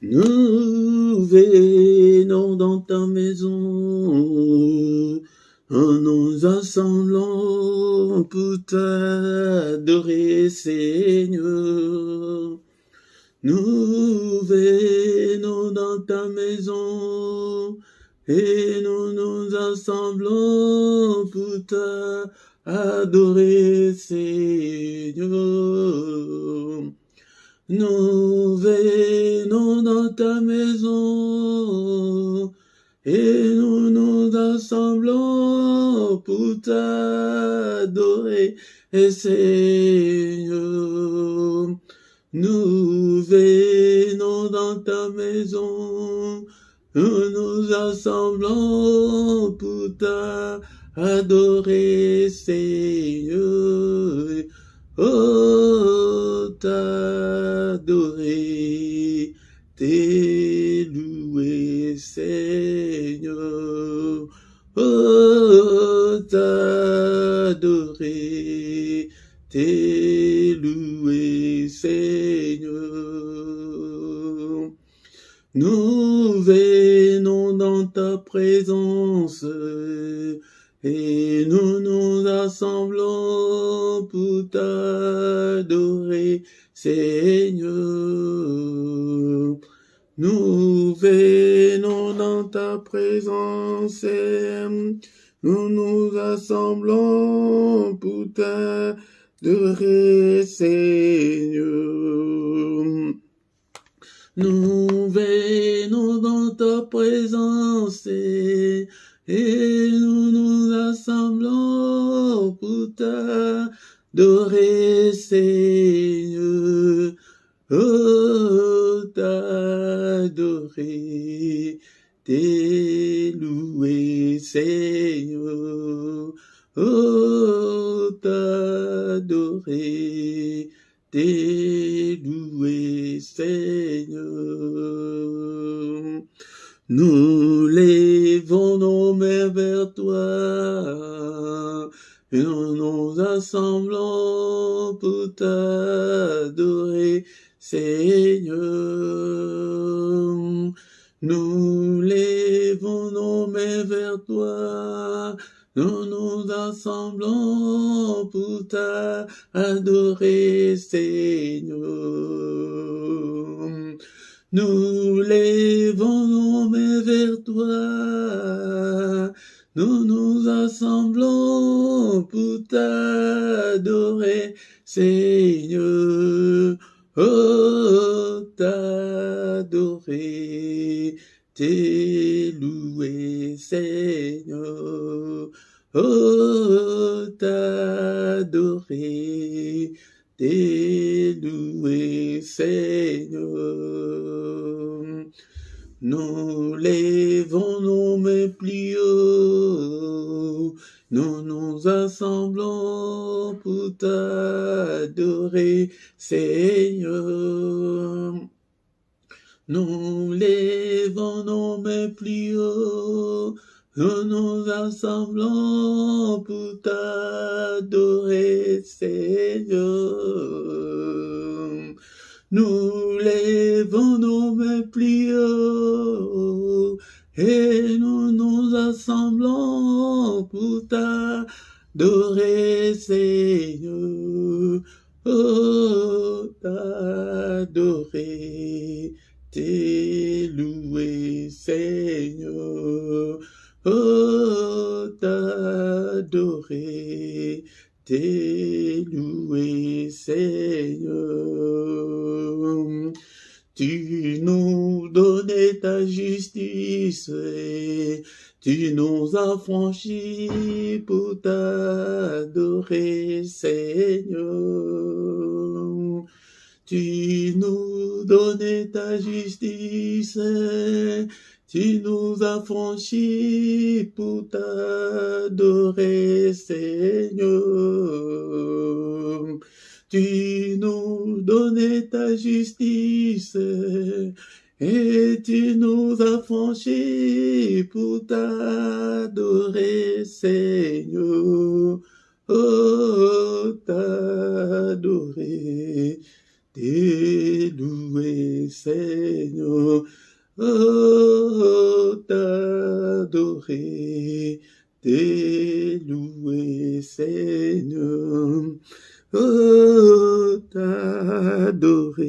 Nous venons dans ta maison, en nous assemblant pour t'adorer, Seigneur. Nous venons dans ta maison, et nous nous assemblons pour t'adorer, Seigneur. Nous venons dans ta maison et nous nous assemblons pour t'adorer, Seigneur. Nous venons dans ta maison, nous nous assemblons pour t'adorer, Seigneur. Oh, t'adorer, t'élouer, Seigneur. Oh, t'adorer, t'élouer, Seigneur. Nous venons dans ta présence et nous nous assemblons pour t'adorer, Seigneur. Nous venons dans ta présence et nous nous assemblons pour t'adorer, Seigneur. Nous venons dans ta présence et nous nous assemblons pour t'adorer, Seigneur. Oh, t'adorer, t'élouer, Seigneur. Oh, t'adorer, t'élouer, Seigneur. Nous levons nos mains vers toi, et nous nous assemblons pour t'adorer, Seigneur. Nous levons nos mains vers toi, nous nous assemblons pour t'adorer, Seigneur. Nous levons nos mains vers toi, nous nous assemblons pour t'adorer, Seigneur. Oh, t'adorer, t'élouer, Seigneur. Oh, t'adorer, t'élouer, Seigneur. Nous levons nos mains plus haut, nous nous assemblons pour t'adorer, Seigneur. Nous levons nos mains plus haut, nous nous assemblons pour t'adorer, Seigneur. Nous levons nos mains plus haut et nous nous assemblons pour t'adorer, Seigneur. Oh, t'adorer, t'élouer, Seigneur. Oh, t'adorer, t'élouer, Seigneur. Tu nous donnais ta justice, tu nous as franchis pour t'adorer, Seigneur. Tu nous donnais ta justice, tu nous as franchis pour t'adorer, Seigneur. Tu nous donnais ta justice et tu nous as franchis pour t'adorer, Seigneur. Oh, t'adorer, t'élouer, Seigneur. Seigneur. Oh, t'adorer,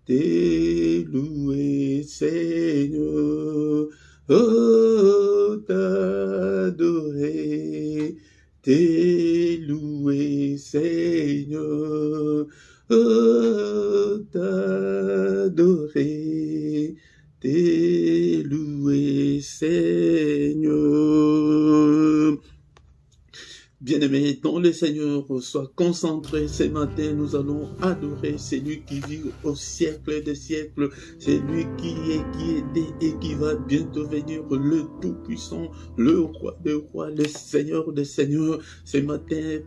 t'es loué, Seigneur. Oh, t'adorer, t'es loué, Seigneur. Oh, t'adorer, t'es loué, Seigneur. Bien-aimés dans le Seigneur, sois concentré ce matin, nous allons adorer celui qui vit au siècle des siècles, celui qui est, qui était et qui va bientôt venir, le Tout-Puissant, le Roi des Rois, le Seigneur des Seigneurs. Ce matin,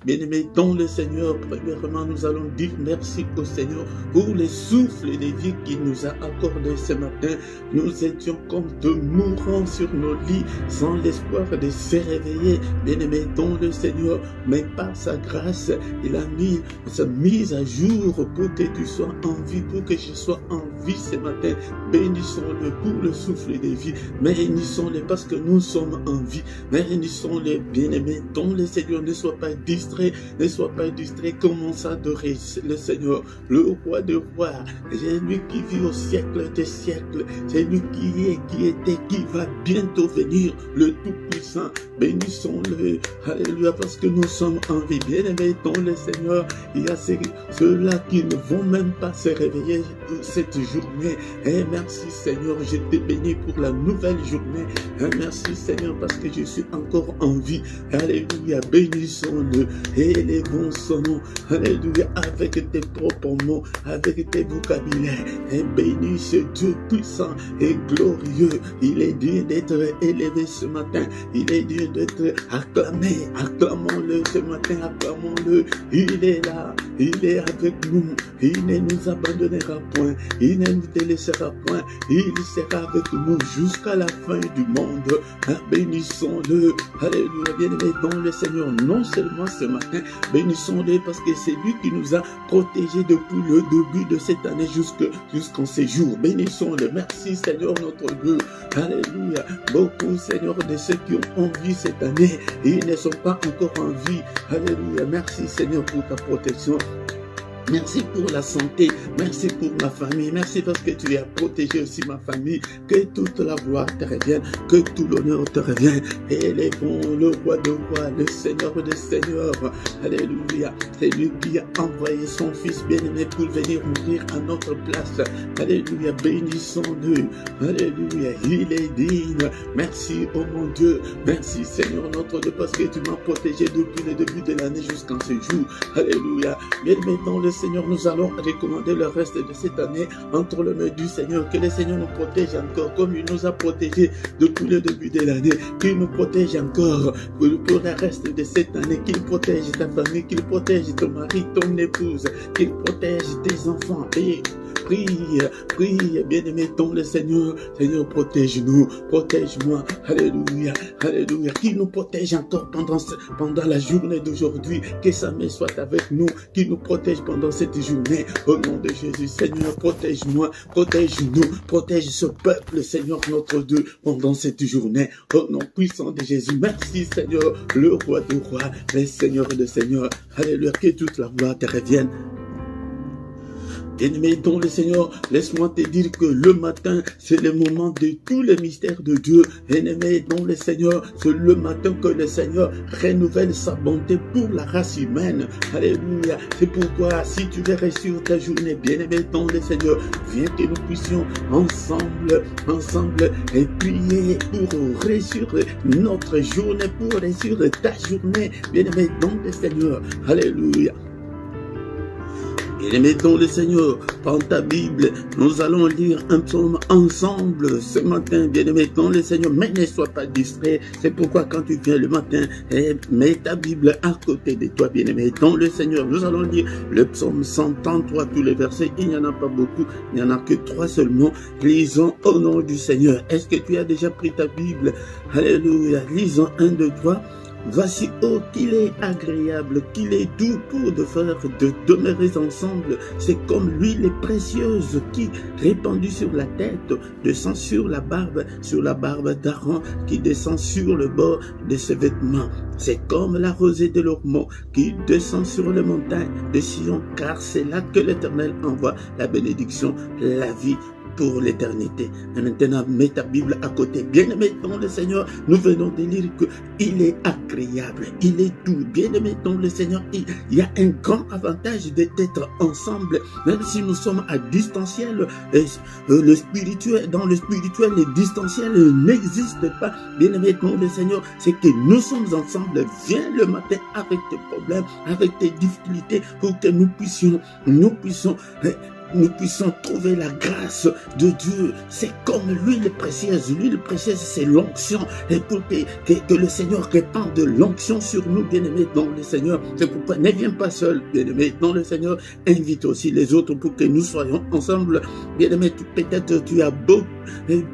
bien-aimés dans le Seigneur, premièrement, nous allons dire merci au Seigneur pour les souffles de vie qu'il nous a accordés ce matin. Nous étions comme de mourants sur nos lits, sans l'espoir de se réveiller, bien-aimés dans le Seigneur, mais par sa grâce, il a mis sa mise à jour pour que tu sois en vie, pour que je sois en vie ce matin. Bénissons-le pour le souffle de vie, bénissons-le parce que nous sommes en vie, bénissons-le, bien-aimés dans le Seigneur. Ne sois pas distrait, ne sois pas distrait, commence à adorer le Seigneur, le Roi des rois, c'est lui qui vit au siècle des siècles, c'est lui qui est, qui était, qui va bientôt venir, le Tout-Puissant. Bénissons-le, alléluia, parce que nous sommes en vie. Bien-aimés dans le Seigneur, il y a ceux-là qui ne vont même pas se réveiller cette journée. Et merci Seigneur, je te bénis pour la nouvelle journée. Et merci Seigneur, parce que je suis encore en vie. Alléluia, bénissons-le, élevons son nom. Alléluia, avec tes propres mots, avec tes vocabulaires. Et bénis ce Dieu puissant et glorieux. Il est digne d'être élevé ce matin. Il est digne d'être acclamé. Acclamons-le ce matin, acclamons-le. Il est là, il est avec nous. Il ne nous abandonnera point. Il ne nous délaissera point. Il sera avec nous jusqu'à la fin du monde. Bénissons-le. Alléluia, bien-aimé dans le Seigneur. Non seulement ce matin, bénissons-le parce que c'est lui qui nous a protégés depuis le début de cette année jusqu'en ces jours. Bénissons-le. Merci Seigneur notre Dieu. Alléluia. Beaucoup Seigneur de ceux qui ont envie cette année, ils ne sont pas encore en vie. Alléluia. Merci Seigneur pour ta protection. Merci pour la santé, merci pour ma famille, merci parce que tu as protégé aussi ma famille, que toute la gloire te revienne, que tout l'honneur te revienne. Élevons le Roi de rois, le Seigneur des seigneurs. Alléluia, c'est lui qui a envoyé son Fils bien-aimé pour venir mourir à notre place. Alléluia, bénissons-le. Alléluia, il est digne. Merci, oh mon Dieu, merci Seigneur notre Dieu, parce que tu m'as protégé depuis le début de l'année jusqu'en ce jour. Alléluia, bien-aimé dans le Seigneur, nous allons recommander le reste de cette année entre les mains du Seigneur. Que le Seigneur nous protège encore comme il nous a protégés depuis le début de l'année. Qu'il nous protège encore pour le reste de cette année. Qu'il protège ta famille, qu'il protège ton mari, ton épouse, qu'il protège tes enfants. Et prie, prie, bien-aimé dans le Seigneur. Seigneur, protège-nous, protège-moi. Alléluia, alléluia. Qu'il nous protège encore pendant la journée d'aujourd'hui. Que sa main soit avec nous, qu'il nous protège pendant cette journée. Au nom de Jésus, Seigneur, protège-moi, protège-nous, protège ce peuple, Seigneur, notre Dieu, pendant cette journée. Au nom puissant de Jésus, merci, Seigneur, le Roi des rois, le Seigneur des seigneurs. Alléluia, que toute la gloire te revienne. Bien-aimé dans le Seigneur, laisse-moi te dire que le matin, c'est le moment de tous les mystères de Dieu. Bien-aimé dans le Seigneur, c'est le matin que le Seigneur renouvelle sa bonté pour la race humaine. Alléluia. C'est pourquoi, si tu veux réussir ta journée, bien-aimé dans le Seigneur, viens que nous puissions ensemble, et prier pour réussir notre journée, pour réussir ta journée, bien-aimé dans le Seigneur. Alléluia. Bien-aimé dans le Seigneur, prends ta Bible, nous allons lire un psaume ensemble ce matin, bien-aimé dans le Seigneur, mais ne sois pas distrait. C'est pourquoi quand tu viens le matin, mets ta Bible à côté de toi, bien-aimé dans le Seigneur. Nous allons lire le psaume 133, tous les versets, il n'y en a pas beaucoup, il n'y en a que 3 seulement. Lisons au nom du Seigneur. Est-ce que tu as déjà pris ta Bible? Alléluia, lisons 1, 2, 3. Voici, oh, qu'il est agréable, qu'il est doux pour de faire de demeurer ensemble. C'est comme l'huile précieuse qui, répandue sur la tête, descend sur la barbe d'Aaron, qui descend sur le bord de ses vêtements. C'est comme la rosée de l'Ormont qui descend sur les montagnes de Sion, car c'est là que l'Éternel envoie la bénédiction, la vie pour l'éternité. Et maintenant, mets ta Bible à côté. Bien-aimé dans le Seigneur, nous venons de lire qu'il est agréable, il est doux. Bien-aimé dans le Seigneur, il y a un grand avantage d'être ensemble, même si nous sommes à distanciel. Le spirituel, dans le spirituel, le distanciel n'existe pas. Bien-aimé dans le Seigneur, c'est que nous sommes ensemble. Viens le matin avec tes problèmes, avec tes difficultés, pour que nous puissions trouver la grâce de Dieu. C'est comme l'huile précieuse. L'huile précieuse, c'est l'onction. Et pour que le Seigneur répande de l'onction sur nous, bien-aimés dans le Seigneur. C'est pourquoi ne viens pas seul, bien-aimé dans le Seigneur. Invite aussi les autres pour que nous soyons ensemble. Bien-aimé, peut-être tu as beau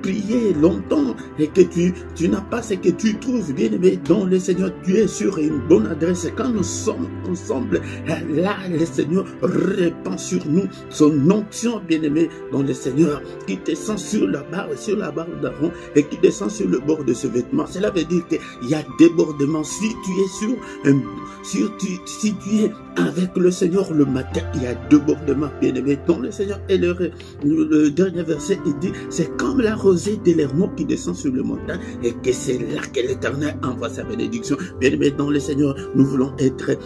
prier longtemps et que tu n'as pas ce que tu trouves, bien-aimé dans le Seigneur. Tu es sur une bonne adresse. Quand nous sommes ensemble, là, le Seigneur répand sur nous son onction, bien-aimé dans le Seigneur, qui descend sur la barbe d'Aaron et qui descend sur le bord de ce vêtement. Cela veut dire qu'il y a débordement. Si tu es avec le Seigneur le matin, il y a débordement, bien-aimé dans le Seigneur. Et le dernier verset, il dit, c'est comme la rosée de l'Hermon qui descend sur le montagne et que c'est là que l'Éternel envoie sa bénédiction. Bien-aimé dans le Seigneur, nous voulons être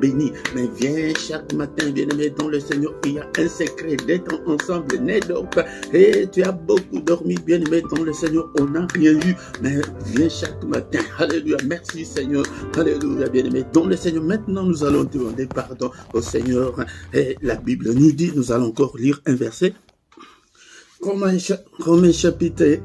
bénis. Mais viens chaque matin, bien-aimé dans le Seigneur, il y a un secret d'être ensemble. Ne dors pas. Et tu as beaucoup dormi, bien-aimé dans le Seigneur. On n'a rien eu, mais viens chaque matin. Alléluia. Merci Seigneur. Alléluia, bien-aimé dans le Seigneur. Maintenant, nous allons demander pardon au Seigneur. Et la Bible nous dit, nous allons encore lire un verset. Romains chapitre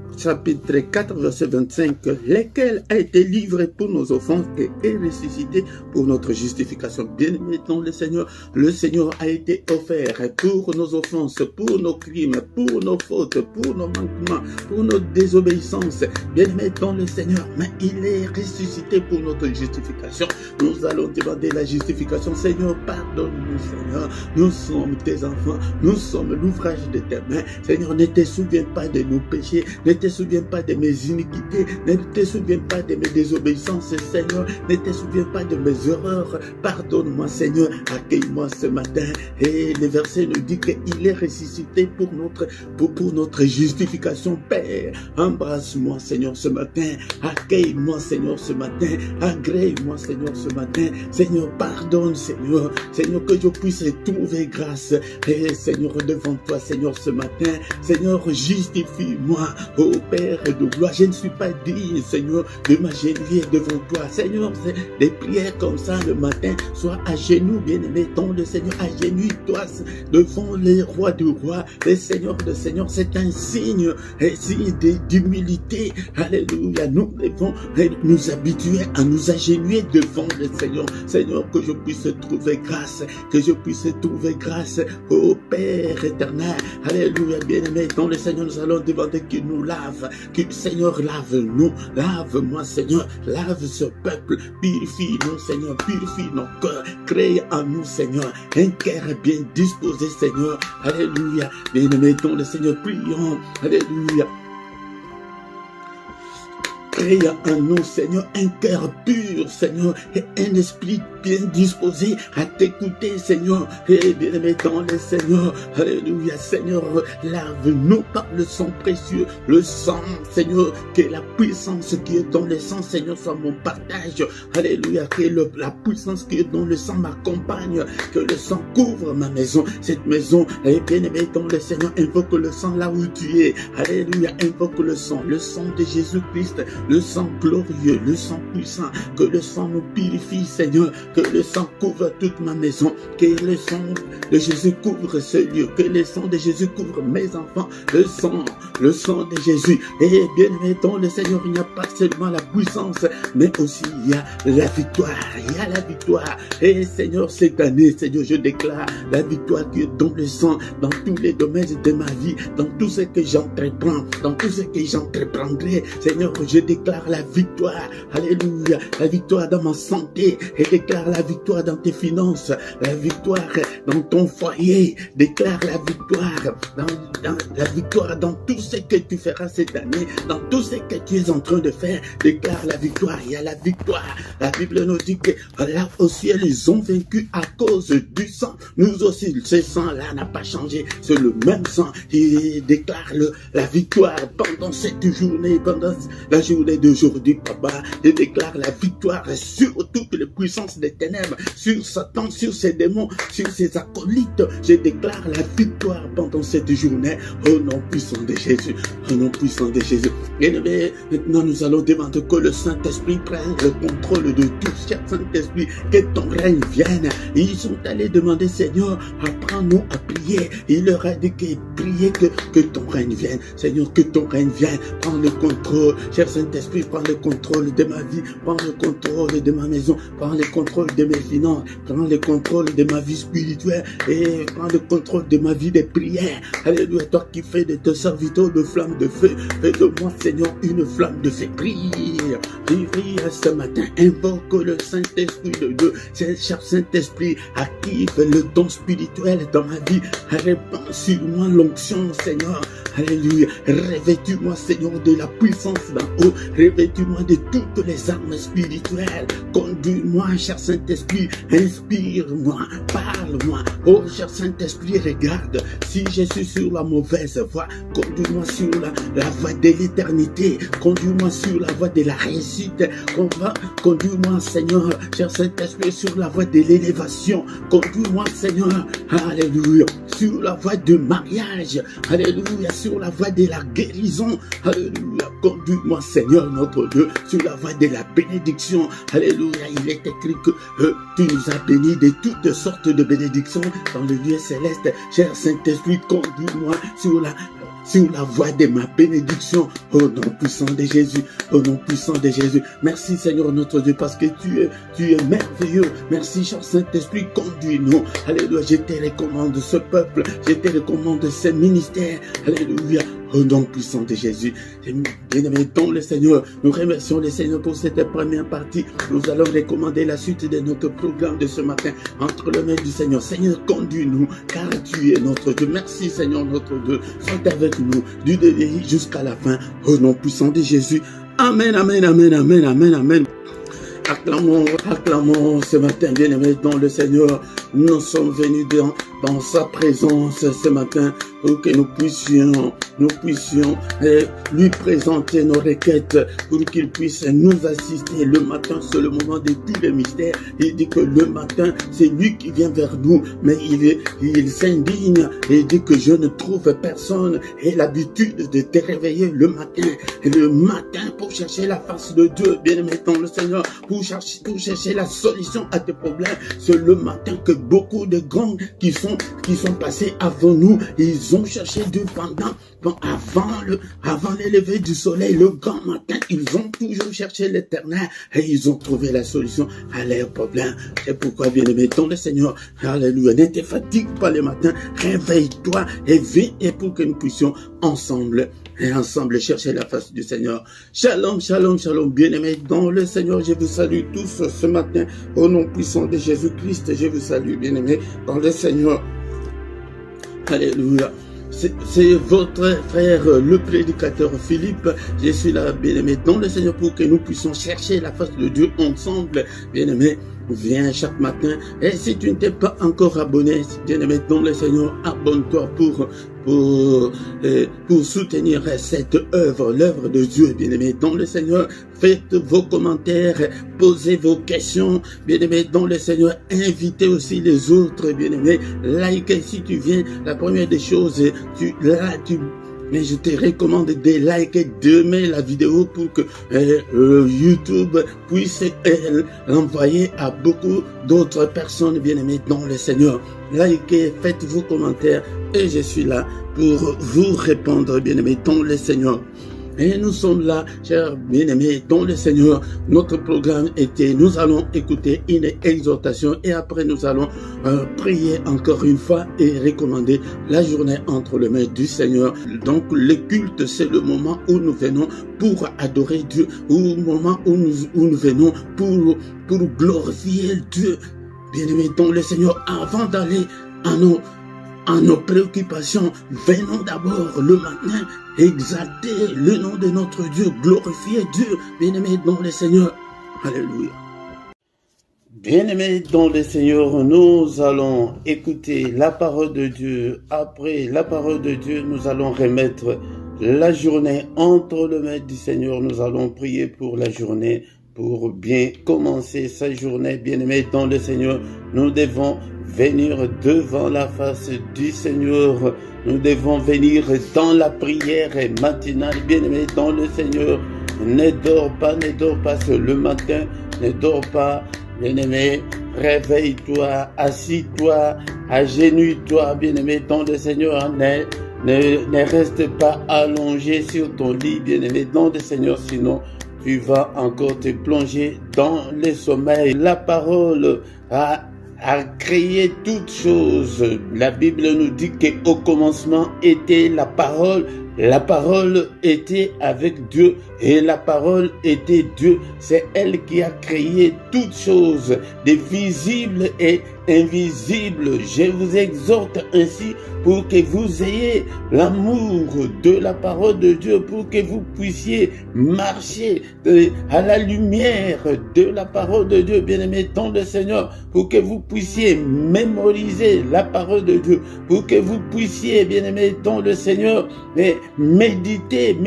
4, verset 25, lequel a été livré pour nos offenses et est ressuscité pour notre justification. Bien-aimé dans le Seigneur a été offert pour nos offenses, pour nos crimes, pour nos fautes, pour nos manquements, pour nos désobéissances. Bien-aimé dans le Seigneur, mais il est ressuscité pour notre justification. Nous allons demander la justification. Seigneur, pardonne-nous, Seigneur. Nous sommes tes enfants, nous sommes l'ouvrage de tes mains. Seigneur, ne te souviens pas de nos péchés, ne te souviens pas de mes iniquités, ne te souviens pas de mes désobéissances, Seigneur, ne te souviens pas de mes erreurs. Pardonne-moi, Seigneur, accueille-moi ce matin. Et le verset nous dit qu'il est ressuscité pour notre justification. Père, embrasse-moi, Seigneur, ce matin. Accueille-moi, Seigneur, ce matin. Agrée-moi, Seigneur, ce matin. Seigneur, pardonne, Seigneur. Seigneur, que je puisse trouver grâce. Et Seigneur, devant toi, Seigneur, ce matin. Seigneur, justifie-moi, ô Père de gloire. Je ne suis pas digne, Seigneur, de m'agenouiller devant toi. Seigneur, c'est des prières comme ça le matin. Sois à genoux, bien-aimé, dans le Seigneur. Agenouille-toi devant les rois du roi, les seigneurs de Seigneur. C'est un signe d'humilité. Alléluia. Nous devons nous habituer à nous agenouiller devant le Seigneur. Seigneur, que je puisse trouver grâce, que je puisse trouver grâce, ô Père éternel. Alléluia, bien-aimé, dans le Seigneur, nous allons demander qu'il nous lave, que Seigneur, lave-nous, lave-moi, Seigneur, lave ce peuple, purifie-nous, Seigneur, purifie nos cœurs, crée en nous, Seigneur, un cœur bien disposé, Seigneur. Alléluia, bien-aimé, dans le Seigneur, prions, alléluia. Crée en nous, Seigneur, un cœur pur, Seigneur, et un esprit bien disposé à t'écouter, Seigneur. Et bien-aimé dans le Seigneur, alléluia, Seigneur, lave-nous par le sang précieux, le sang, Seigneur, que la puissance qui est dans le sang, Seigneur, soit mon partage. Alléluia, que la puissance qui est dans le sang m'accompagne, que le sang couvre ma maison, cette maison. Et bien-aimé dans le Seigneur, invoque le sang là où tu es. Alléluia, invoque le sang de Jésus-Christ, le sang glorieux, le sang puissant, que le sang nous purifie, Seigneur. que le sang couvre toute ma maison, que le sang de Jésus couvre ce lieu, que le sang de Jésus couvre mes enfants, le sang de Jésus. Et bien aimé dans le Seigneur, il n'y a pas seulement la puissance, mais aussi il y a la victoire, il y a la victoire. Et Seigneur, cette année, Seigneur, je déclare la victoire qui est dans le sang, dans tous les domaines de ma vie, dans tout ce que j'entreprends, dans tout ce que j'entreprendrai. Seigneur, je déclare la victoire, alléluia, la victoire dans ma santé, et déclare la victoire dans tes finances, la victoire dans ton foyer, déclare la victoire dans la victoire dans tout ce que tu feras cette année, dans tout ce que tu es en train de faire, déclare la victoire. Il y a la victoire. La Bible nous dit que là au ciel, ils ont vaincu à cause du sang. Nous aussi, ce sang-là n'a pas changé. C'est le même sang. Il déclare la victoire pendant cette journée, pendant la journée d'aujourd'hui, papa. Il déclare la victoire sur toutes les puissances des ténèbres, sur Satan, sur ses démons, sur ses acolytes. Je déclare la victoire pendant cette journée. Au nom puissant de Jésus. Au nom puissant de Jésus. Et maintenant, nous allons demander que le Saint-Esprit prenne le contrôle de tout. Cher Saint-Esprit, que ton règne vienne. Ils sont allés demander, Seigneur, apprends-nous à prier. Il leur a dit que prier que ton règne vienne. Seigneur, que ton règne vienne. Prends le contrôle. Cher Saint-Esprit, prends le contrôle de ma vie. Prends le contrôle de ma maison. Prends le contrôle de mes finances. Prends le contrôle de ma vie spirituelle. Et prends le contrôle de ma vie de prière. Alléluia, toi qui fais de tes serviteurs de flammes de feu. Fais de moi, Seigneur, une flamme de feu. Prie. Prie ce matin. Invoque le Saint-Esprit de Dieu. Cher Saint-Esprit, active le don spirituel dans ma vie. Répands sur moi l'onction, Seigneur. Alléluia. Revêtis-moi, Seigneur, de la puissance d'en haut. Revêtis-moi de toutes les armes spirituelles. Conduis-moi, cher Saint-Esprit. Inspire-moi. Parle-moi. Oh, cher Saint-Esprit, regarde. Si je suis sur la mauvaise voie, conduis-moi sur la voie de l'éternité. Conduis-moi sur la voie de la réussite. Conduis-moi, Seigneur, cher Saint-Esprit, sur la voie de l'élévation. Conduis-moi, Seigneur, alléluia, sur la voie du mariage. Alléluia, sur la voie de la guérison. Alléluia, conduis-moi, Seigneur, notre Dieu, sur la voie de la bénédiction. Alléluia, il est écrit que tu nous as bénis de toutes sortes de bénédictions dans le lieu céleste. Cher Saint-Esprit, conduis-moi sur la voie de ma bénédiction, au nom puissant de Jésus, au nom puissant de Jésus. Merci Seigneur notre Dieu, parce que tu es merveilleux. Merci cher Saint-Esprit, conduis-nous. Alléluia, je te recommande ce peuple, je te recommande ce ministère. Alléluia, au nom puissant de Jésus. Bien-aimés dans le Seigneur, nous remercions le Seigneur pour cette première partie. Nous allons recommander la suite de notre programme de ce matin entre les mains du Seigneur. Seigneur, conduis-nous, car tu es notre Dieu. Merci Seigneur notre Dieu. Sois avec nous du début jusqu'à la fin, au nom puissant de Jésus. Amen, amen, amen, amen, amen, amen. Acclamons ce matin, bien-aimés dans le Seigneur. Nous sommes venus dans sa présence ce matin pour que nous puissions lui présenter nos requêtes, pour qu'il puisse nous assister. Le matin, c'est le moment de tous les mystères. Il dit que le matin, c'est lui qui vient vers nous, mais il s'indigne et dit que je ne trouve personne. Et l'habitude de te réveiller le matin pour chercher la face de Dieu, bien-aimé dans le Seigneur, pour chercher la solution à tes problèmes. C'est le matin que beaucoup de grands qui sont passés avant nous, ils ont cherché Dieu avant le lever du soleil, le grand matin, ils ont toujours cherché l'Éternel et ils ont trouvé la solution à leurs problèmes. C'est pourquoi, bien-aimé dans le Seigneur, alléluia, ne te fatigue pas le matin, réveille-toi et viens, et pour que nous puissions ensemble chercher la face du Seigneur. Shalom, shalom, shalom, bien-aimés dans le Seigneur, je vous salue tous ce matin au nom puissant de Jésus-Christ. Je vous salue, bien-aimés dans le Seigneur. Alléluia. C'est votre frère, le prédicateur Philippe. Je suis là, bien-aimé dans le Seigneur, pour que nous puissions chercher la face de Dieu ensemble. Bien-aimé, viens chaque matin. Et si tu ne t'es pas encore abonné, bien-aimé dans le Seigneur, abonne-toi pour soutenir cette œuvre, l'œuvre de Dieu, bien-aimé dans le Seigneur. Faites vos commentaires, posez vos questions, bien-aimé dans le Seigneur. Invitez aussi les autres, bien-aimé. Like si tu viens. La première des choses, mais je te recommande de liker demain la vidéo pour que YouTube puisse l'envoyer à beaucoup d'autres personnes bien-aimées dans le Seigneur. Likez, faites vos commentaires et je suis là pour vous répondre, bien-aimés dans le Seigneur. Et nous sommes là, chers bien-aimés, dans le Seigneur. Notre programme était, nous allons écouter une exhortation et après nous allons prier encore une fois et recommander la journée entre les mains du Seigneur. Donc le culte, c'est le moment où nous venons pour adorer Dieu, ou le moment où nous venons pour glorifier Dieu. Bien-aimés dans le Seigneur, avant d'aller à nos préoccupations, venons d'abord le matin exalter le nom de notre Dieu, glorifier Dieu, bien-aimés dans le Seigneur. Alléluia. Bien-aimés dans le Seigneur, nous allons écouter la parole de Dieu. Après la parole de Dieu, nous allons remettre la journée entre les mains du Seigneur. Nous allons prier pour la journée, pour bien commencer sa journée. Bien-aimés dans le Seigneur, nous devons venir devant la face du Seigneur. Nous devons venir dans la prière matinale. Bien-aimés dans le Seigneur, ne dors pas sur le matin, ne dors pas. Bien-aimé, réveille-toi, assis-toi, agenouille-toi, bien-aimé dans le Seigneur. Ne reste pas allongé sur ton lit, bien-aimé dans le Seigneur, sinon tu vas encore te plonger dans le sommeil. La parole a créé toutes choses. La Bible nous dit qu'au commencement était la parole. La parole était avec Dieu et la parole était Dieu. C'est elle qui a créé toutes choses, des visibles et invisibles. Je vous exhorte ainsi pour que vous ayez l'amour de la parole de Dieu, pour que vous puissiez marcher à la lumière de la parole de Dieu, bien-aimés dans le Seigneur, pour que vous puissiez mémoriser la parole de Dieu, pour que vous puissiez, bien-aimés dans le Seigneur, méditer,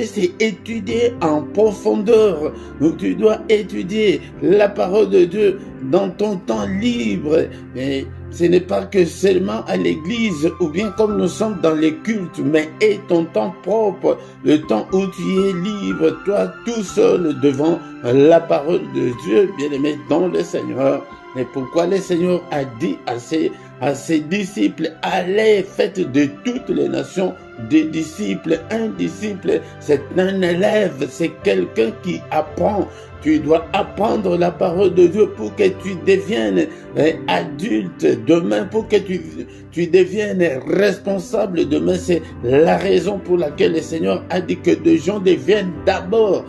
c'est étudier en profondeur. Donc tu dois étudier la parole de Dieu dans ton temps libre. Mais ce n'est pas que seulement à l'église ou bien comme nous sommes dans les cultes, mais et ton temps propre, le temps où tu es libre, toi tout seul devant la parole de Dieu, bien-aimé dans le Seigneur. Et pourquoi le Seigneur a dit à ses disciples, allez, faites de toutes les nations des disciples. Un disciple, c'est un élève, c'est quelqu'un qui apprend. Tu dois apprendre la parole de Dieu pour que tu deviennes adulte demain, pour que tu deviennes responsable demain. C'est la raison pour laquelle le Seigneur a dit que des gens deviennent d'abord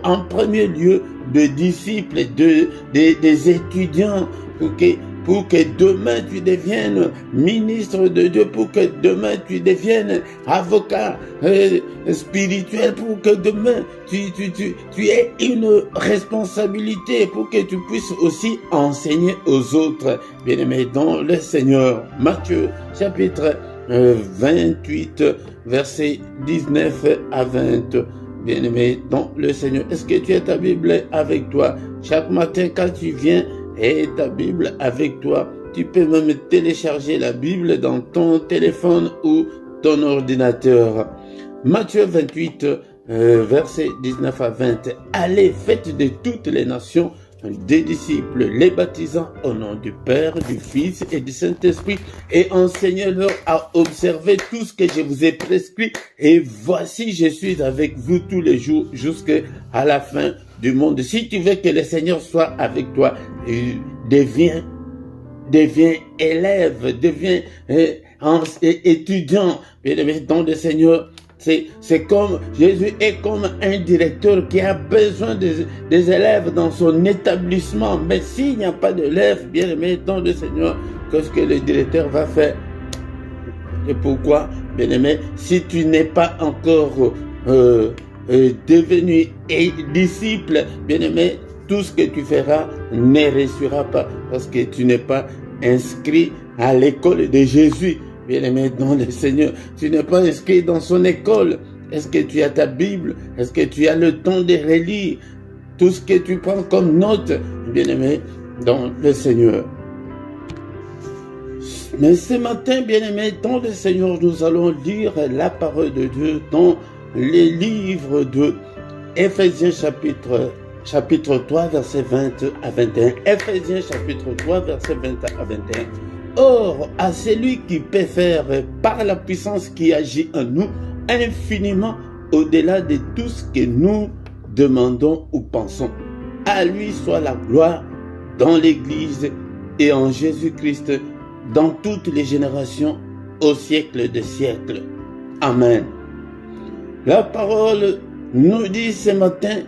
en premier lieu de disciples, des étudiants, pour que demain tu deviennes ministre de Dieu, pour que demain tu deviennes avocat spirituel, pour que demain tu aies une responsabilité, pour que tu puisses aussi enseigner aux autres. Bien-aimés dans le Seigneur, Matthieu chapitre 28, versets 19 à 20. Bien-aimé dans le Seigneur, est-ce que tu as ta Bible avec toi? Chaque matin quand tu viens, et ta Bible avec toi. Tu peux même télécharger la Bible dans ton téléphone ou ton ordinateur. Matthieu 28, versets 19 à 20. Allez, faites de toutes les nations des disciples, les baptisant au nom du Père, du Fils et du Saint-Esprit, et enseignez-leur à observer tout ce que je vous ai prescrit. Et voici, je suis avec vous tous les jours jusqu'à la fin du monde. Si tu veux que le Seigneur soit avec toi, deviens élève, deviens étudiant, bien-aimé dans le Seigneur. C'est comme, Jésus est comme un directeur qui a besoin des élèves dans son établissement. Mais s'il n'y a pas d'élèves, bien-aimé dans le Seigneur, qu'est-ce que le directeur va faire? Et pourquoi, bien-aimé, si tu n'es pas encore devenu disciple, bien-aimé, tout ce que tu feras ne réussira pas parce que tu n'es pas inscrit à l'école de Jésus. Bien-aimé dans le Seigneur, tu n'es pas inscrit dans son école. Est-ce que tu as ta Bible? Est-ce que tu as le temps de relire tout ce que tu prends comme note, bien-aimé dans le Seigneur? Mais ce matin, bien-aimés, dans le Seigneur, nous allons lire la parole de Dieu dans les livres de Éphésiens chapitre 3, verset 20 à 21. Éphésiens chapitre 3, verset 20 à 21. Or, à celui qui peut faire par la puissance qui agit en nous, infiniment au-delà de tout ce que nous demandons ou pensons. À lui soit la gloire dans l'Église et en Jésus-Christ, dans toutes les générations, au siècle des siècles. Amen. La parole nous dit ce matin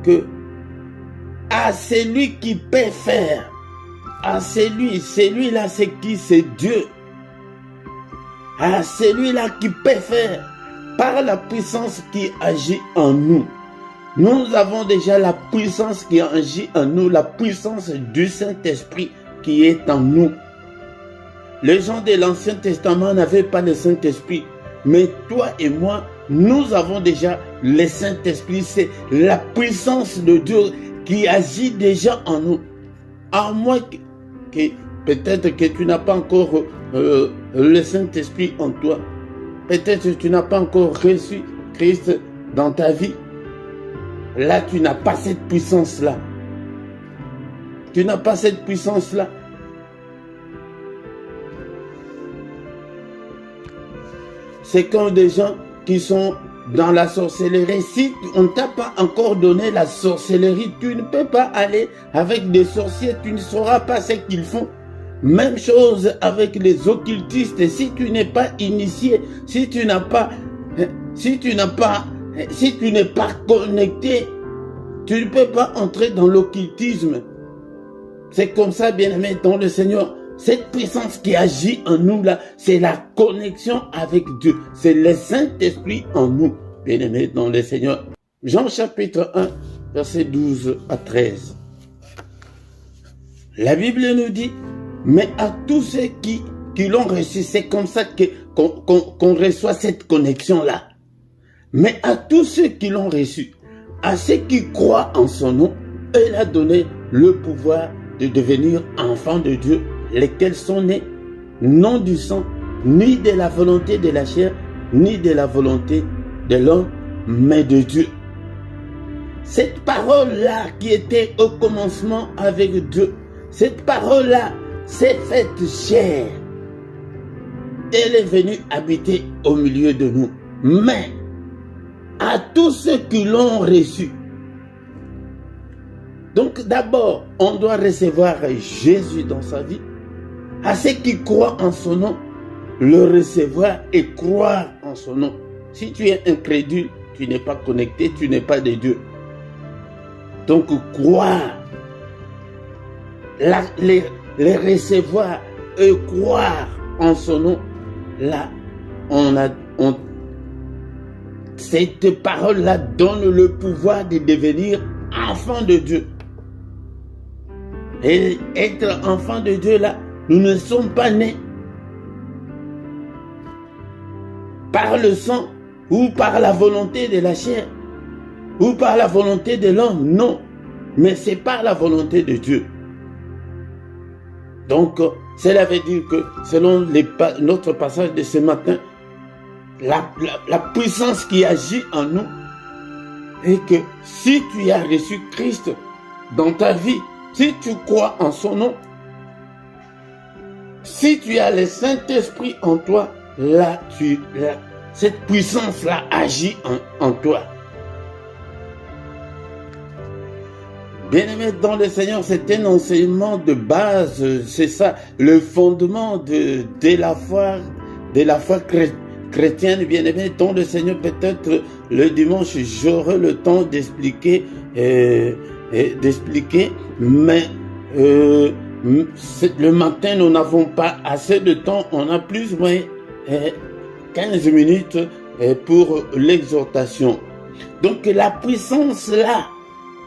que à celui qui peut faire, à celui-là c'est qui? C'est Dieu. À celui-là qui peut faire, par la puissance qui agit en nous. Nous avons déjà la puissance qui agit en nous, la puissance du Saint-Esprit qui est en nous. Les gens de l'Ancien Testament n'avaient pas le Saint-Esprit, mais toi et moi, nous avons déjà le Saint-Esprit. C'est la puissance de Dieu qui agit déjà en nous. À moins que peut-être que tu n'as pas encore le Saint-Esprit en toi. Peut-être que tu n'as pas encore reçu Christ dans ta vie. Là, tu n'as pas cette puissance-là. Tu n'as pas cette puissance-là. C'est comme des gens qui sont dans la sorcellerie. Si on ne t'a pas encore donné la sorcellerie, tu ne peux pas aller avec des sorciers. Tu ne sauras pas ce qu'ils font. Même chose avec les occultistes. Si tu n'es pas initié, si tu n'es pas connecté, tu ne peux pas entrer dans l'occultisme. C'est comme ça, bien-aimé, dans le Seigneur. Cette puissance qui agit en nous là, c'est la connexion avec Dieu. C'est le Saint-Esprit en nous, bien-aimé, dans le Seigneur. Jean chapitre 1, verset 12 à 13. La Bible nous dit, mais à tous ceux qui l'ont reçu, c'est comme ça qu'on reçoit cette connexion-là. Mais à tous ceux qui l'ont reçu, à ceux qui croient en son nom, il a donné le pouvoir de devenir enfants de Dieu, lesquels sont nés non du sang, ni de la volonté de la chair, ni de la volonté de l'homme, mais de Dieu. Cette parole-là qui était au commencement avec Dieu, cette parole-là s'est faite chair. Elle est venue habiter au milieu de nous. Mais à tous ceux qui l'ont reçu. Donc d'abord, on doit recevoir Jésus dans sa vie. À ceux qui croient en son nom, le recevoir et croire en son nom. Si tu es incrédule, tu n'es pas connecté, tu n'es pas de Dieu. Donc croire, les recevoir et croire en son nom, là, cette parole-là donne le pouvoir de devenir enfant de Dieu. Et être enfant de Dieu, là, nous ne sommes pas nés par le sang ou par la volonté de la chair ou par la volonté de l'homme. Non, mais c'est par la volonté de Dieu. Donc, cela veut dire que selon notre passage de ce matin, la puissance qui agit en nous est que si tu as reçu Christ dans ta vie, si tu crois en son nom, si tu as le Saint-Esprit en toi, là, cette puissance-là agit en toi. Bien-aimés dans le Seigneur, c'est un enseignement de base, c'est ça, le fondement de la foi chrétienne. Bien-aimés dans le Seigneur, peut-être le dimanche, j'aurai le temps d'expliquer, mais le matin, nous n'avons pas assez de temps, on a plus ou moins 15 minutes pour l'exhortation. Donc la puissance là,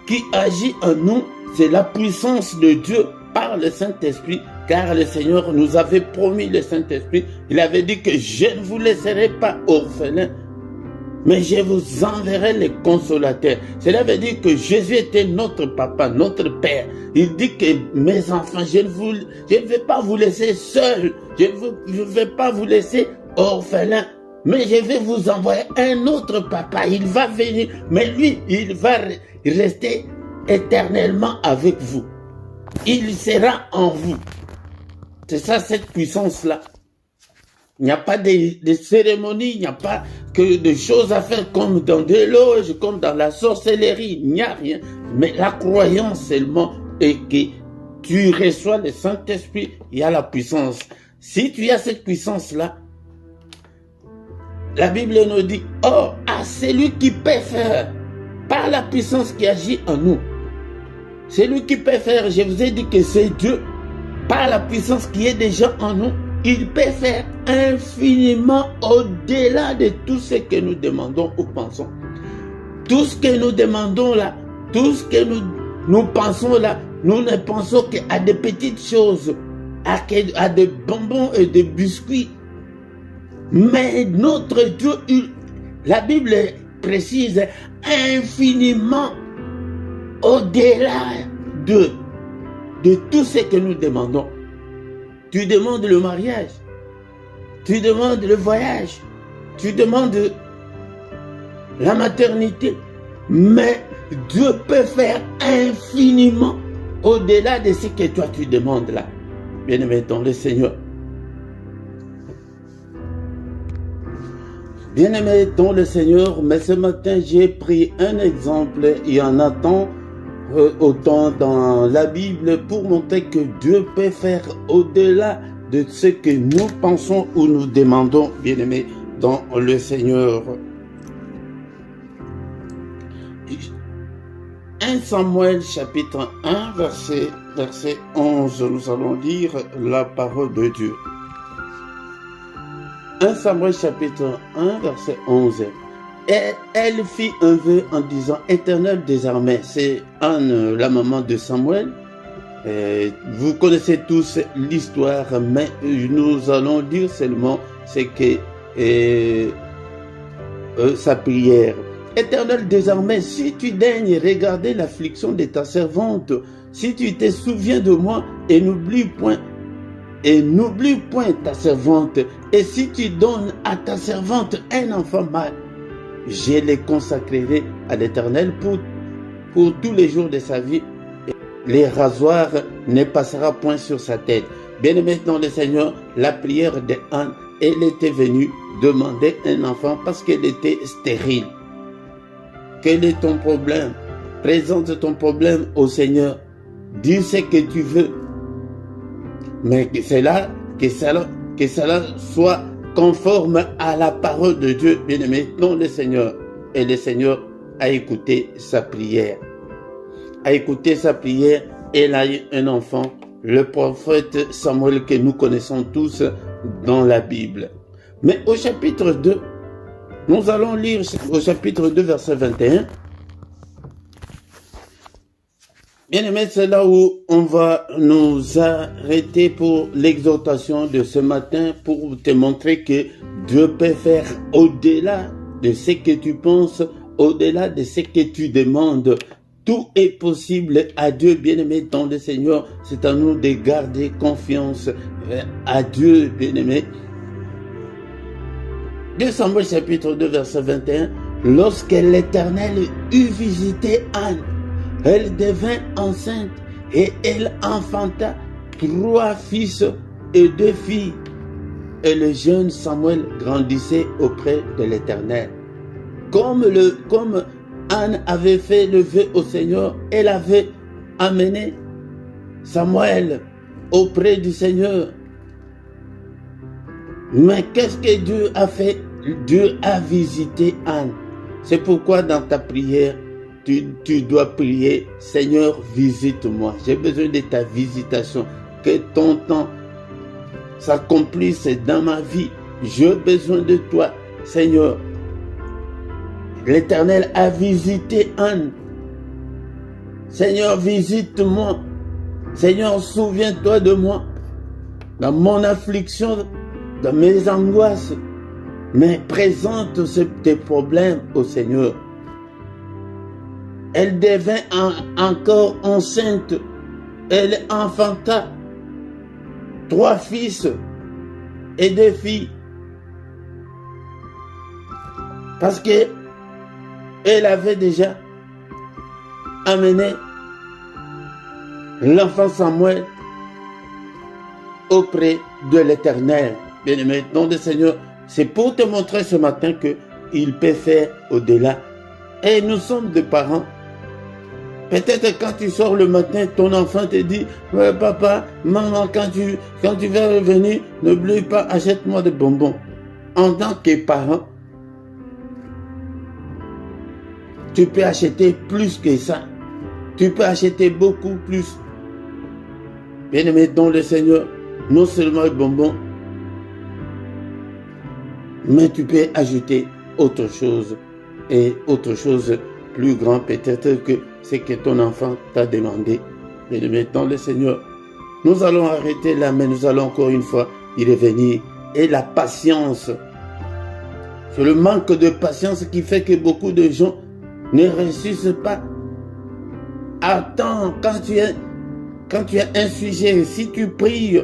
qui agit en nous, c'est la puissance de Dieu par le Saint-Esprit, car le Seigneur nous avait promis le Saint-Esprit. Il avait dit que je ne vous laisserai pas orphelins, mais je vous enverrai les consolateurs. Cela veut dire que Jésus était notre papa, notre père. Il dit que mes enfants, je ne vais pas vous laisser seuls, je ne vais pas vous laisser orphelins, mais je vais vous envoyer un autre papa. Il va venir, mais lui, il va rester éternellement avec vous. Il sera en vous. C'est ça, cette puissance-là. Il n'y a pas de cérémonies, il n'y a pas que de choses à faire comme dans des loges, comme dans la sorcellerie. Il n'y a rien. Mais la croyance seulement est que tu reçois le Saint-Esprit, il y a la puissance. Si tu as cette puissance-là, la Bible nous dit, oh, à celui qui peut faire, par la puissance qui agit en nous. C'est lui qui peut faire, je vous ai dit que c'est Dieu, par la puissance qui est déjà en nous, il peut faire infiniment au-delà de tout ce que nous demandons ou pensons. Tout ce que nous demandons là, tout ce que nous pensons là, nous ne pensons qu'à des petites choses, à des bonbons et des biscuits. Mais notre Dieu, la Bible précise, infiniment au-delà de tout ce que nous demandons. Tu demandes le mariage, tu demandes le voyage, tu demandes la maternité, mais Dieu peut faire infiniment au-delà de ce que toi tu demandes là. Bien-aimé dans le Seigneur. Bien-aimé dans le Seigneur, mais ce matin j'ai pris un exemple, il y en a tant autant dans la Bible pour montrer que Dieu peut faire au-delà de ce que nous pensons ou nous demandons, bien-aimés dans le Seigneur. 1 Samuel chapitre 1 verset 11, nous allons lire la parole de Dieu. 1 Samuel chapitre 1 verset 11. Et elle fit un vœu en disant, Éternel des armées, c'est Anne, la maman de Samuel. Vous connaissez tous l'histoire, mais nous allons dire seulement ce que sa prière. Éternel des armées, si tu daignes regarder l'affliction de ta servante, si tu te souviens de moi et n'oublie point ta servante, et si tu donnes à ta servante un enfant mâle, je les consacrerai à l'Éternel pour tous les jours de sa vie. Les rasoirs ne passera point sur sa tête. Bien-aimé dans le Seigneur, la prière de Anne, elle était venue demander un enfant parce qu'elle était stérile. Quel est ton problème? Présente ton problème au Seigneur. Dis ce que tu veux. Mais que cela soit conforme à la parole de Dieu, bien-aimé, dans le Seigneur. Et le Seigneur a écouté sa prière. Elle a eu un enfant, le prophète Samuel que nous connaissons tous dans la Bible. Mais au chapitre 2, nous allons lire au chapitre 2, verset 21. Bien-aimé, c'est là où on va nous arrêter pour l'exhortation de ce matin pour te montrer que Dieu peut faire au-delà de ce que tu penses, au-delà de ce que tu demandes. Tout est possible à Dieu, bien-aimé dans le Seigneur. C'est à nous de garder confiance à Dieu, bien-aimé. 2 Samuel chapitre 2, verset 21. Lorsque l'Éternel eut visité Anne, elle devint enceinte et elle enfanta 3 fils et 2 filles. Et le jeune Samuel grandissait auprès de l'Éternel. Comme Anne avait fait le vœu au Seigneur, elle avait amené Samuel auprès du Seigneur. Mais qu'est-ce que Dieu a fait? Dieu a visité Anne. C'est pourquoi dans ta prière, tu dois prier, Seigneur, visite-moi. J'ai besoin de ta visitation. Que ton temps s'accomplisse dans ma vie. J'ai besoin de toi, Seigneur. L'Éternel a visité Anne. Seigneur, visite-moi. Seigneur, souviens-toi de moi. Dans mon affliction, dans mes angoisses. mais présente tes problèmes au Seigneur. Elle devint encore enceinte. Elle enfanta 3 fils et 2 filles. Parce que elle avait déjà amené l'enfant Samuel auprès de l'Éternel. Bien-aimé, nom du Seigneur, c'est pour te montrer ce matin qu'il peut faire au-delà. Et nous sommes des parents. Peut-être quand tu sors le matin, ton enfant te dit, ouais, papa, maman, quand tu vas revenir, n'oublie pas, achète-moi des bonbons. En tant que parent, tu peux acheter plus que ça. Tu peux acheter beaucoup plus. Bien-aimé dans le Seigneur, non seulement les bonbons, mais tu peux ajouter autre chose. Et autre chose plus grand peut-être que ce que ton enfant t'a demandé. Bien-aimé dans le Seigneur, nous allons arrêter là, mais nous allons encore une fois y revenir. Et la patience. C'est le manque de patience qui fait que beaucoup de gens ne réussissent pas. Attends, quand tu as un sujet, si tu pries,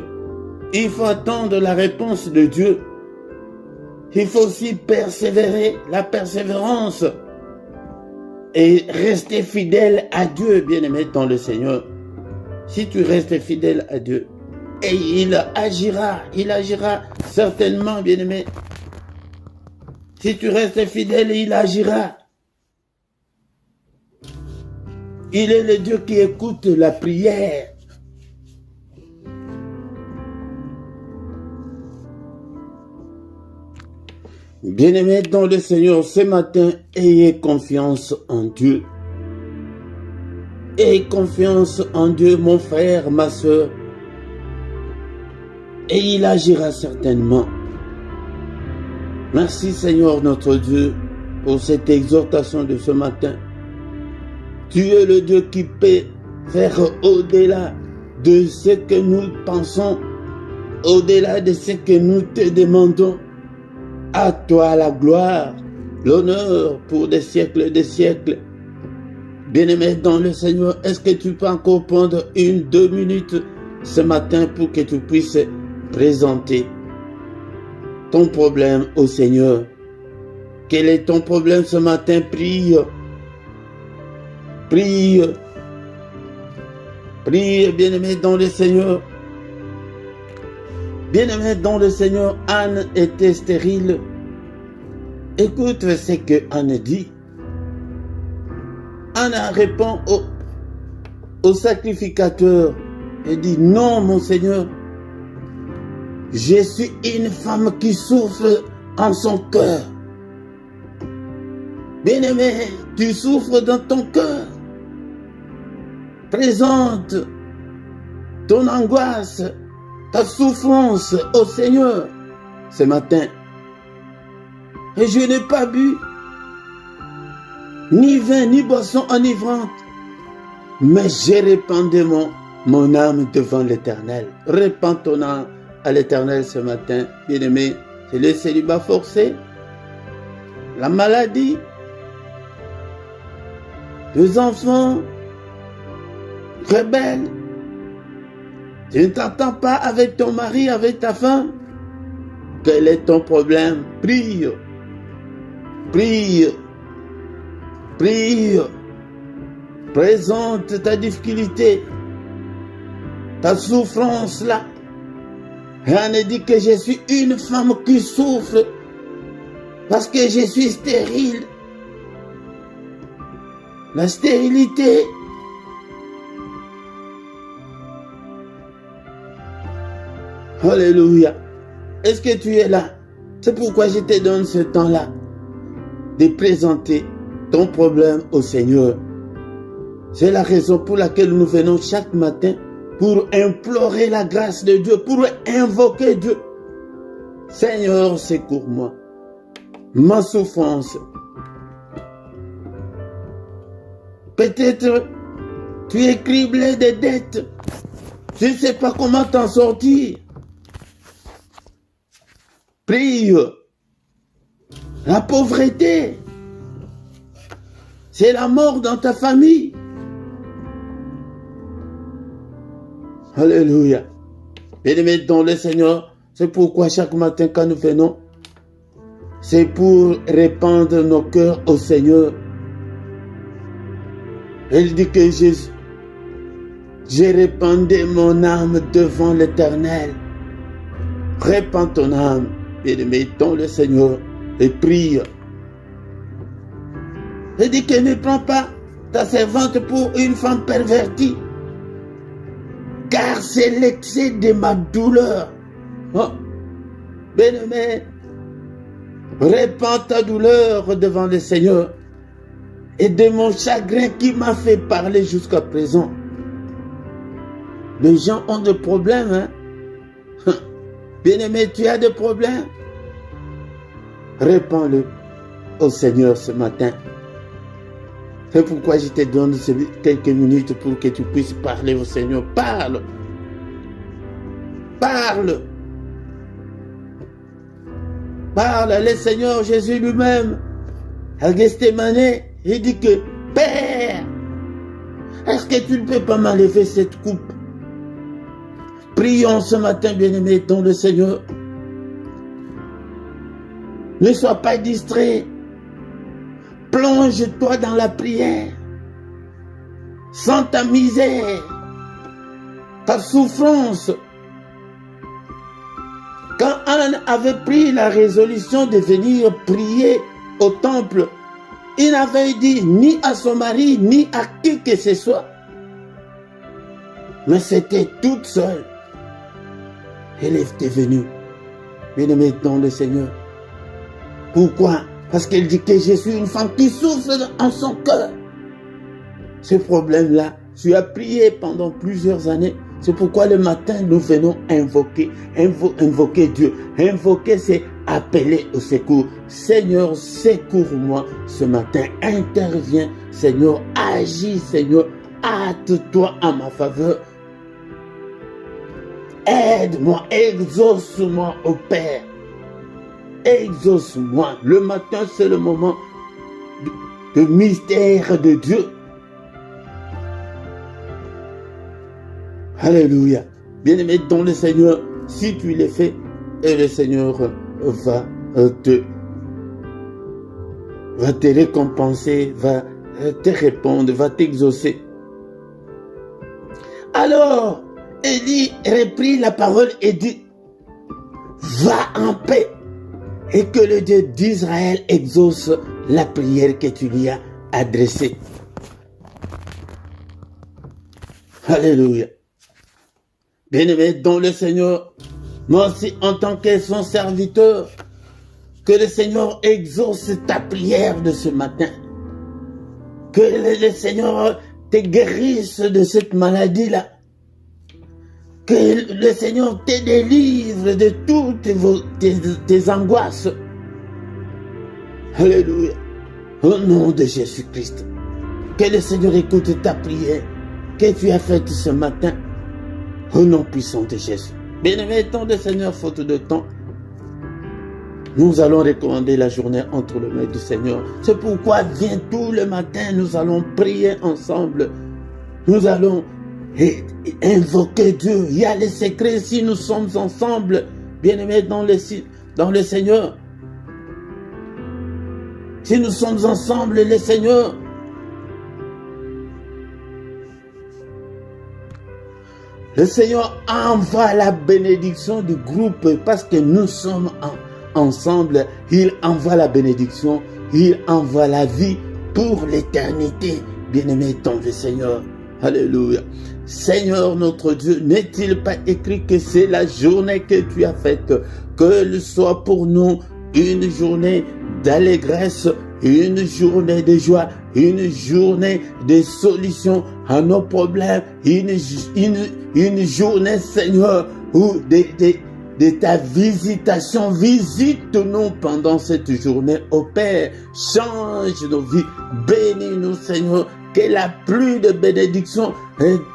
il faut attendre la réponse de Dieu. Il faut aussi persévérer, la persévérance. Et rester fidèle à Dieu, bien-aimé dans le Seigneur. Si tu restes fidèle à Dieu, et il agira certainement, bien-aimé. Si tu restes fidèle, il agira. Il est le Dieu qui écoute la prière. Bien-aimés dans le Seigneur, ce matin, ayez confiance en Dieu. Ayez confiance en Dieu, mon frère, ma soeur. Et il agira certainement. Merci Seigneur notre Dieu pour cette exhortation de ce matin. Tu es le Dieu qui peut faire au-delà de ce que nous pensons, au-delà de ce que nous te demandons. À toi la gloire, l'honneur pour des siècles et des siècles. Bien-aimé dans le Seigneur, est-ce que tu peux encore prendre 1-2 minutes ce matin pour que tu puisses présenter ton problème au Seigneur? Quel est ton problème ce matin? Prie. Prie. Prie, bien-aimé dans le Seigneur. Bien-aimé dans le Seigneur, Anne était stérile. Écoute ce que Anne dit. Anne répond au sacrificateur et dit, non mon Seigneur, je suis une femme qui souffre en son cœur. Bien-aimé, tu souffres dans ton cœur. Présente ton angoisse, ta souffrance au Seigneur ce matin. Et je n'ai pas bu ni vin ni boisson enivrante, mais j'ai répandu mon âme devant l'Éternel. Répands ton âme à l'Éternel ce matin, bien-aimé. C'est le célibat forcé, la maladie, les enfants rebelles. Tu ne t'entends pas avec ton mari, avec ta femme. Quel est ton problème? Prie. Prie. Prie. Présente ta difficulté, ta souffrance là. Anne dit que je suis une femme qui souffre parce que je suis stérile. La stérilité. Alléluia. Est-ce que tu es là? C'est pourquoi je te donne ce temps-là de présenter ton problème au Seigneur. C'est la raison pour laquelle nous venons chaque matin pour implorer la grâce de Dieu, pour invoquer Dieu. Seigneur, secours-moi. Ma souffrance. Peut-être tu es criblé de dettes. Tu ne sais pas comment t'en sortir. Prie. la pauvreté, c'est la mort dans ta famille. Alléluia. Bien-aimés dans le Seigneur, c'est pourquoi chaque matin quand nous venons, c'est pour répandre nos cœurs au Seigneur. Il dit que j'ai répandu mon âme devant l'Éternel. Répands ton âme, bien-aimé dans le Seigneur, et prie. Il dit que ne prends pas ta servante pour une femme pervertie, car c'est l'excès de ma douleur. Oh, bien-aimé, répands ta douleur devant le Seigneur et de mon chagrin qui m'a fait parler jusqu'à présent. Les gens ont des problèmes, hein? Bien-aimé, tu as des problèmes. Répands-le au Seigneur ce matin. C'est pourquoi je te donne quelques minutes pour que tu puisses parler au Seigneur. Parle. Parle. Parle. Le Seigneur Jésus lui-même, à Gethsémani, il dit que Père, est-ce que tu ne peux pas m'enlever cette coupe? Prions ce matin, bien-aimé, dans le Seigneur. Ne sois pas distrait. Plonge-toi dans la prière. Sans ta misère, ta souffrance. Quand Anne avait pris la résolution de venir prier au temple, il n'avait dit ni à son mari, ni à qui que ce soit. Mais c'était toute seule. Elle était venue. Bien-aimé dans le Seigneur. Pourquoi? Parce qu'elle dit que je suis une femme qui souffre en son cœur. Ce problème-là, tu as prié pendant plusieurs années. C'est pourquoi le matin, nous venons invoquer Dieu. Invoquer, c'est appeler au secours. Seigneur, secours-moi ce matin. Interviens, Seigneur. Agis, Seigneur. Hâte-toi à ma faveur. Aide-moi, exauce-moi au Père. Exauce-moi. Le matin, c'est le moment de mystère de Dieu. Alléluia. Bien-aimé dans le Seigneur, si tu le fais, et le Seigneur va te récompenser, va te répondre, va t'exaucer. Alors, Élie reprit la parole et dit, va en paix et que le Dieu d'Israël exauce la prière que tu lui as adressée. Alléluia. Bien-aimé dans le Seigneur, moi aussi en tant que son serviteur, que le Seigneur exauce ta prière de ce matin. Que le Seigneur te guérisse de cette maladie-là. Que le Seigneur te délivre de toutes tes angoisses. Alléluia. Au nom de Jésus-Christ. Que le Seigneur écoute ta prière que tu as faite ce matin. Au nom puissant de Jésus. Bien-aimé, tant de Seigneur, faute de temps, nous allons recommander la journée entre les mains du Seigneur. C'est pourquoi viens tout le matin, nous allons prier ensemble. Nous allons invoquer Dieu. Il y a les secrets si nous sommes ensemble, bien-aimés dans le Seigneur. Si nous sommes ensemble, le Seigneur, le Seigneur envoie la bénédiction du groupe parce que nous sommes ensemble. Il envoie la bénédiction, il envoie la vie pour l'éternité. Bien-aimé dans le Seigneur. Alléluia. Seigneur notre Dieu, n'est-il pas écrit que c'est la journée que tu as faite, qu'elle soit pour nous une journée d'allégresse, une journée de joie, une journée de solution à nos problèmes, une journée, Seigneur, où de ta visitation, visite-nous pendant cette journée, ô Père, change nos vies, bénis-nous, Seigneur, que la pluie de bénédiction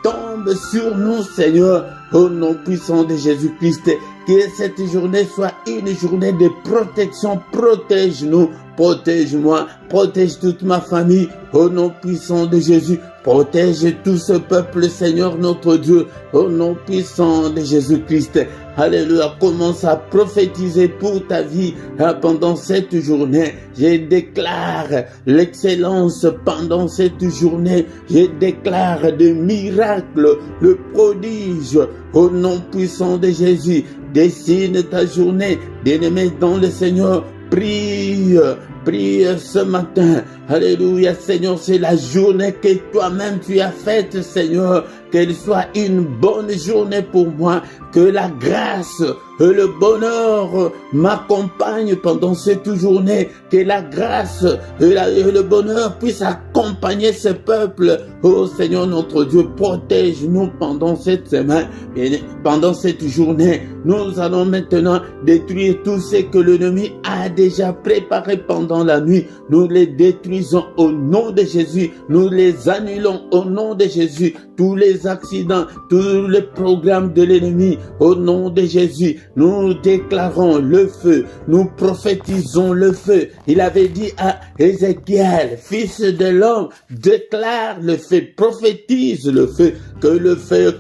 tombe sur nous, Seigneur, au nom puissant de Jésus-Christ. Que cette journée soit une journée de protection. Protège-nous, protège-moi, protège toute ma famille, au nom puissant de Jésus. Protège tout ce peuple, Seigneur notre Dieu, au nom puissant de Jésus-Christ. Alléluia, commence à prophétiser pour ta vie pendant cette journée. Je déclare l'excellence pendant cette journée. Je déclare des miracles, le prodige, au nom puissant de Jésus. Dessine ta journée, bien-aimé dans le Seigneur. Prie ce matin. Alléluia, Seigneur, c'est la journée que toi-même tu as faite, Seigneur. Qu'elle soit une bonne journée pour moi. Que la grâce et le bonheur m'accompagnent pendant cette journée. Que la grâce et le bonheur puissent accompagner ce peuple. Oh Seigneur notre Dieu, protège-nous pendant cette semaine. Et pendant cette journée, nous allons maintenant détruire tout ce que l'ennemi a déjà préparé pendant la nuit. Nous les détruisons au nom de Jésus. Nous les annulons au nom de Jésus. Tous les accidents, tous les programmes de l'ennemi, au nom de Jésus, nous déclarons le feu, nous prophétisons le feu. Il avait dit à Ézéchiel, fils de l'homme, déclare le feu, prophétise le feu, que le feu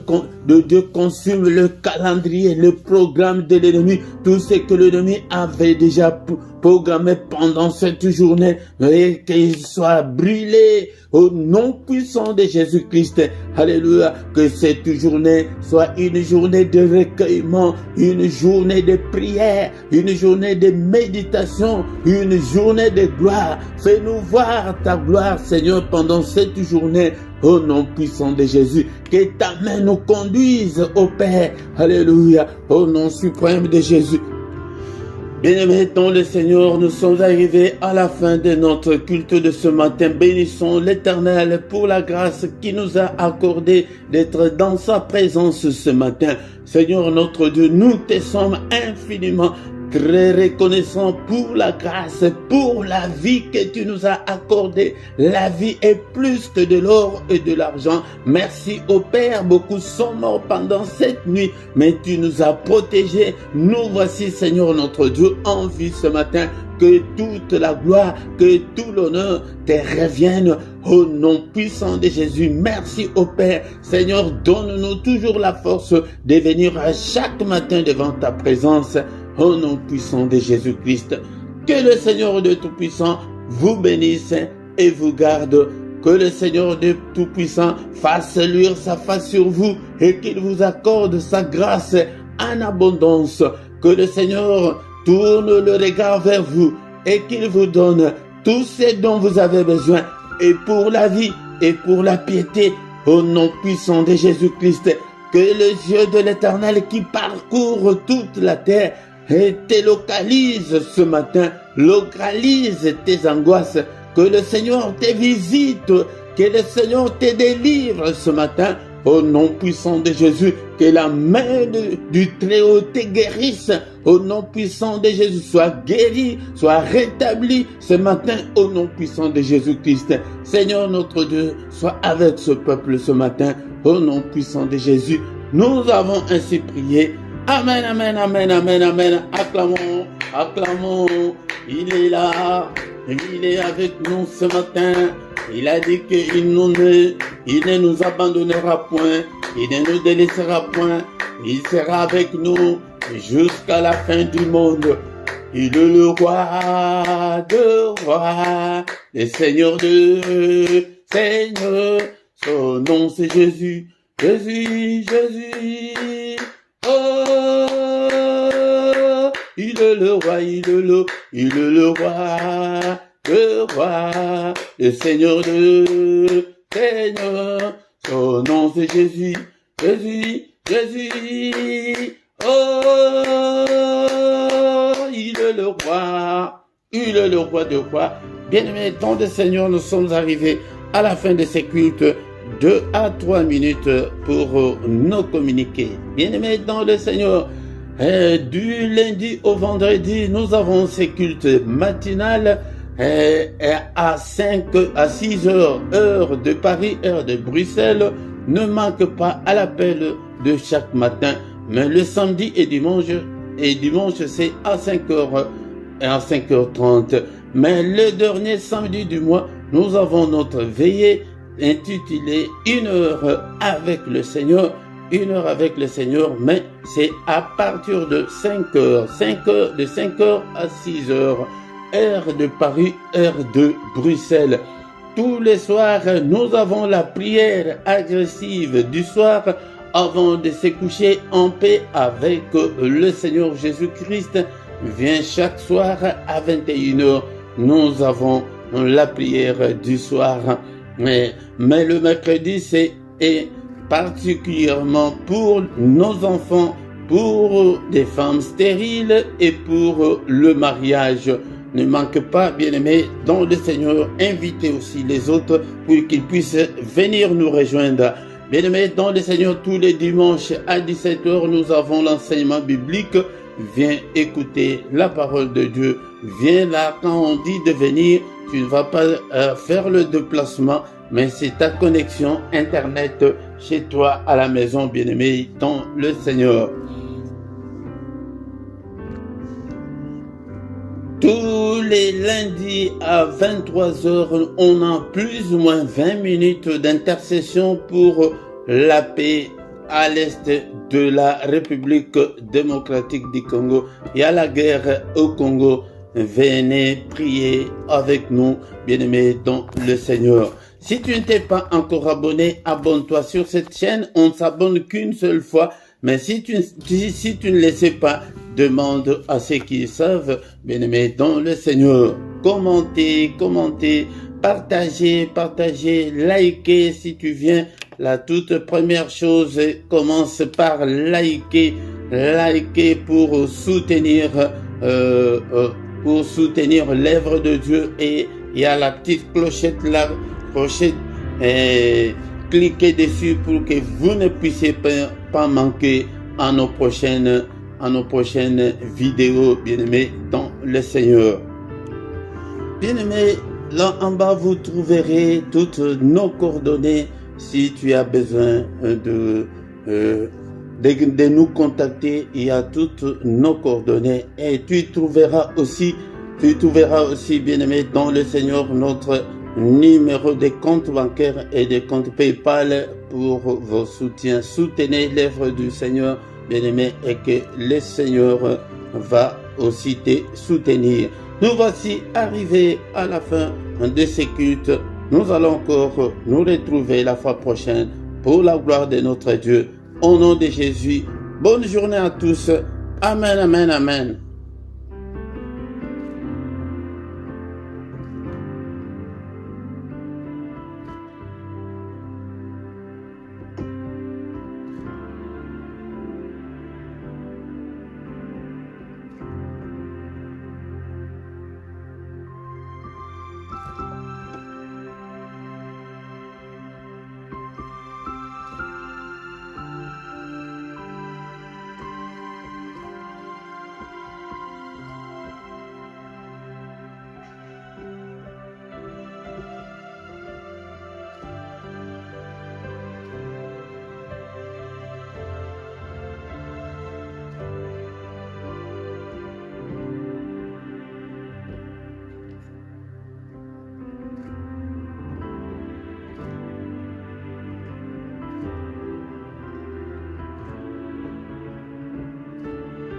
de Dieu consume le calendrier, le programme de l'ennemi, tout ce que l'ennemi avait déjà programmé pendant cette journée, et qu'il soit brûlé au nom puissant de Jésus-Christ. Alléluia, que cette journée soit une journée de recueillement, une journée de prière, une journée de méditation, une journée de gloire. Fais-nous voir ta gloire, Seigneur, pendant cette journée. Au nom puissant de Jésus, que ta main nous conduise au Père. Alléluia, au nom suprême de Jésus. Bien-aimés dans le Seigneur, nous sommes arrivés à la fin de notre culte de ce matin. Bénissons l'Éternel pour la grâce qu'il nous a accordée d'être dans sa présence ce matin. Seigneur notre Dieu, nous te sommes infiniment très reconnaissant pour la grâce, pour la vie que tu nous as accordée. La vie est plus que de l'or et de l'argent. Merci au Père, beaucoup sont morts pendant cette nuit, mais tu nous as protégés. Nous voici, Seigneur notre Dieu, en vie ce matin. Que toute la gloire, que tout l'honneur te revienne au nom puissant de Jésus. Merci au Père. Seigneur, donne-nous toujours la force de venir chaque matin devant ta présence. Au nom puissant de Jésus-Christ, que le Seigneur de Tout-Puissant vous bénisse et vous garde. Que le Seigneur de Tout-Puissant fasse luire sa face sur vous et qu'il vous accorde sa grâce en abondance. Que le Seigneur tourne le regard vers vous et qu'il vous donne tout ce dont vous avez besoin, et pour la vie et pour la piété, au nom puissant de Jésus-Christ. Que les yeux de l'Éternel qui parcourent toute la terre et te localise ce matin, localise tes angoisses, que le Seigneur te visite, que le Seigneur te délivre ce matin, au nom puissant de Jésus, que la main du Très-Haut te guérisse, au nom puissant de Jésus, soit guéri, soit rétabli ce matin, au nom puissant de Jésus-Christ. Seigneur notre Dieu, sois avec ce peuple ce matin, au nom puissant de Jésus. Nous avons ainsi prié. Amen, amen, amen, amen, amen. Acclamons, acclamons. Il est là. Il est avec nous ce matin. Il a dit qu'il ne nous abandonnera point. Il ne nous délaissera point. Il sera avec nous jusqu'à la fin du monde. Il est le roi de rois, le Seigneur de Seigneur. Son nom c'est Jésus. Jésus, Jésus. Oh, il est le roi, il est le roi, le Seigneur de Seigneur. Son nom c'est Jésus, Jésus, Jésus. Oh, il est le roi de rois. Bien-aimés, dans le Seigneur, nous sommes arrivés à la fin de ces cultes. 2 à 3 minutes pour nous communiquer. Bien-aimés dans le Seigneur, du lundi au vendredi, nous avons ces cultes matinales à 6 heures, heure de Paris, heure de Bruxelles, ne manque pas à l'appel de chaque matin. Mais le samedi et dimanche c'est à 5h et à 5h30. Mais le dernier samedi du mois, nous avons notre veillée intitulée 1 heure avec le Seigneur. 1 heure avec le Seigneur, mais c'est à partir de 5h. De 5h à 6h. Heure de Paris, heure de Bruxelles. Tous les soirs, nous avons la prière agressive du soir avant de se coucher en paix avec le Seigneur Jésus-Christ. Vient chaque soir à 21h. Nous avons la prière du soir. Mais le mercredi, c'est particulièrement pour nos enfants, pour des femmes stériles et pour le mariage. Ne manque pas, bien-aimés, dans le Seigneur, invitez aussi les autres pour qu'ils puissent venir nous rejoindre. Bien-aimés, dans le Seigneur, tous les dimanches à 17h, nous avons l'enseignement biblique. Viens écouter la parole de Dieu. Viens là, quand on dit de venir, tu ne vas pas faire le déplacement, mais c'est ta connexion Internet chez toi à la maison, bien-aimé, dans le Seigneur. Tous les lundis à 23h, on a plus ou moins 20 minutes d'intercession pour la paix à l'est de la République démocratique du Congo. Il y a la guerre au Congo. Venez prier avec nous, bien-aimés dans le Seigneur. Si tu ne t'es pas encore abonné, abonne-toi sur cette chaîne. On ne s'abonne qu'une seule fois. Mais si tu ne le sais pas, demande à ceux qui savent, bien-aimés dans le Seigneur. Commentez, partagez, likez si tu viens. La toute première chose, commence par liker pour soutenir l'œuvre de Dieu. Et il y a la petite clochette là, cliquez dessus pour que vous ne puissiez pas manquer à nos prochaines vidéos, bien-aimés dans le Seigneur. Bien-aimés, là en bas vous trouverez toutes nos coordonnées si tu as besoin de nous contacter. Il y a toutes nos coordonnées et tu trouveras aussi, bien-aimé dans le Seigneur, notre numéro de compte bancaire et de compte PayPal pour vos soutiens. Soutenez l'œuvre du Seigneur, bien-aimé, et que le Seigneur va aussi te soutenir. Nous voici arrivés à la fin de ce culte. Nous allons encore nous retrouver la fois prochaine pour la gloire de notre Dieu. Au nom de Jésus, bonne journée à tous. Amen, amen, amen.